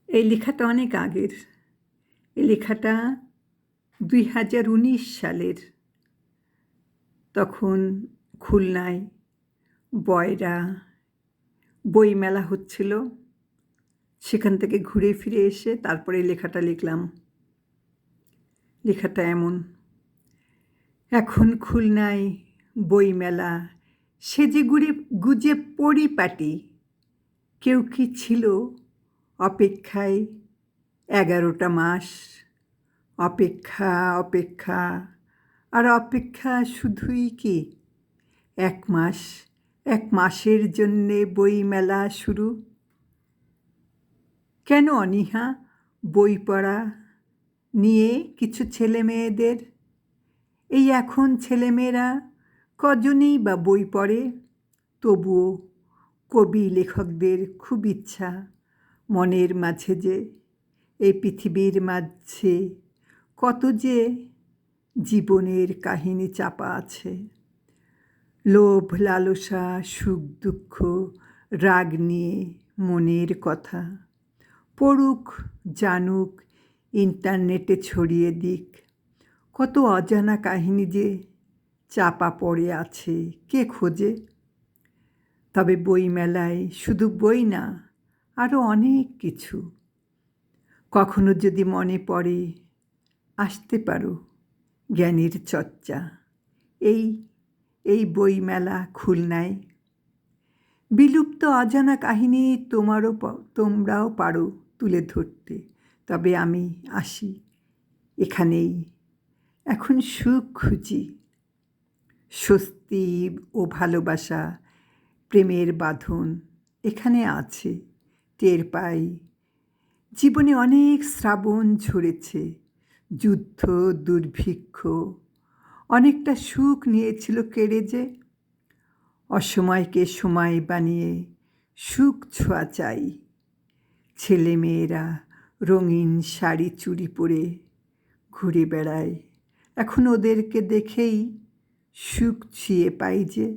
এই লেখাটা অনেক আগের। এই লেখাটা 2019 সালের। তখন খুলনায় বয়রা বইমেলা হচ্ছিল। সেখান থেকে ঘুরে ফিরে এসে তারপরে লেখাটা লিখলাম। লেখাটা এমন: এখন খুলনায় বইমেলা, সেজে গুজে পরিপাটি। কেউ কি ছিল অপেক্ষায় 11টা মাস? অপেক্ষা অপেক্ষা আর অপেক্ষা, শুধুই কি 1 মাস? 1 মাসের জন্যে বইমেলা শুরু। কেন অনীহা বই পড়া নিয়ে কিছু ছেলে মেয়েদের? এই এখন ছেলেমেয়েরা কজনই বা বই পড়ে? তবুও কবি লেখকদের খুব ইচ্ছা মনের মাঝে যে এই পৃথিবীর মাঝে কত যে জীবনের কাহিনী চাপা আছে। লোভ লালসা, সুখ দুঃখ, রাগ নিয়ে মনের কথা পড়ুক, জানুক, ইন্টারনেটে ছড়িয়ে দিক। কত অজানা কাহিনী যে চাপা পড়ে আছে, কে খোঁজে? তবে বইমেলায় শুধু বই না, আরও অনেক কিছু। কখনো যদি মনে পড়ে, আসতে পারো জ্ঞানের চর্চা এই বইমেলা খুলনায়। বিলুপ্ত অজানা কাহিনী তোমরাও পারো তুলে ধরতে। তবে আমি আসি এখানেই। এখন সুখ খুঁজি, স্বস্তি ও ভালোবাসা, প্রেমের বাঁধন এখানে আছে, টের পাই। জীবনে অনেক শ্রাবণ ঝরেছে, যুদ্ধ দুর্ভিক্ষ, অনেকটা সুখ নিয়েছিল কেড়ে যে। অসময়কে সময় বানিয়ে সুখ ছোঁয়া চাই। ছেলেমেয়েরা রঙিন শাড়ি চুড়ি পরে ঘুরে বেড়ায়, এখন ওদেরকে দেখেই সুখ ছুঁয়ে পাই যে।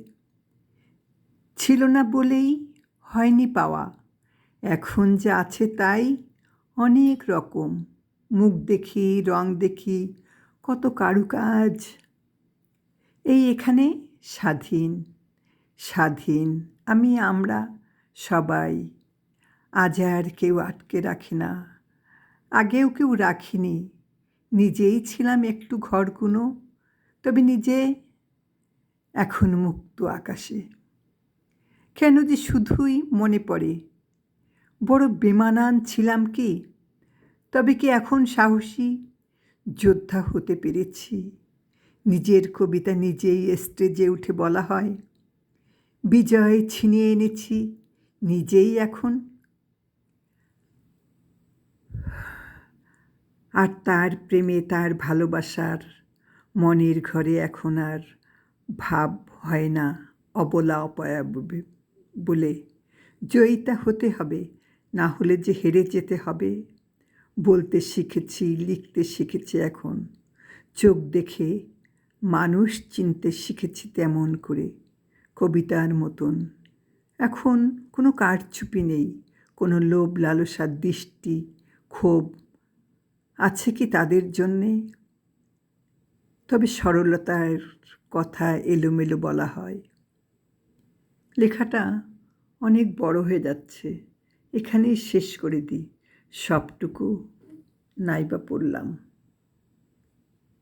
ছিল না বলেই হয়নি পাওয়া, এখন যা আছে তাই অনেক রকম। মুখ দেখি, রং দেখি, কত কারুকাজ। এই এখানে স্বাধীন স্বাধীন আমরা সবাই। আজ আর কেউ আটকে রাখে না, আগেও কেউ রাখিনি। নিজেই ছিলাম একটু ঘরকুনো, তবে নিজে এখন মুক্ত আকাশে। কেন যে শুধুই মনে পড়ে, বড় বেমানান ছিলাম কি? তবে কি এখন সাহসী যোদ্ধা হতে পেরেছি? নিজের কবিতা নিজেই স্টেজে উঠে বলা হয়, বিজয় ছিনিয়ে এনেছি নিজেই এখন। আর তার প্রেমে, তার ভালোবাসার মনের ঘরে এখন আর ভাব হয় না অবলা অপয়া বলে। জয়িতা হতে হবে, না হলে যে হেরে যেতে হবে। বলতে শিখেছি, লিখতে শিখেছি এখন। চোখ দেখে মানুষ চিনতে শিখেছি তেমন করে, কবিতার মতন। এখন কোনো কারচুপি নেই, কোনো লোভ লালসার দৃষ্টি, ক্ষোভ আছে কি তাদের জন্যে? তবে সরলতার কথা এলোমেলো বলা হয়। লেখাটা অনেক বড় হয়ে যাচ্ছে, এখানেই শেষ করে দিই। সবটুকু নাইবা পড়লাম।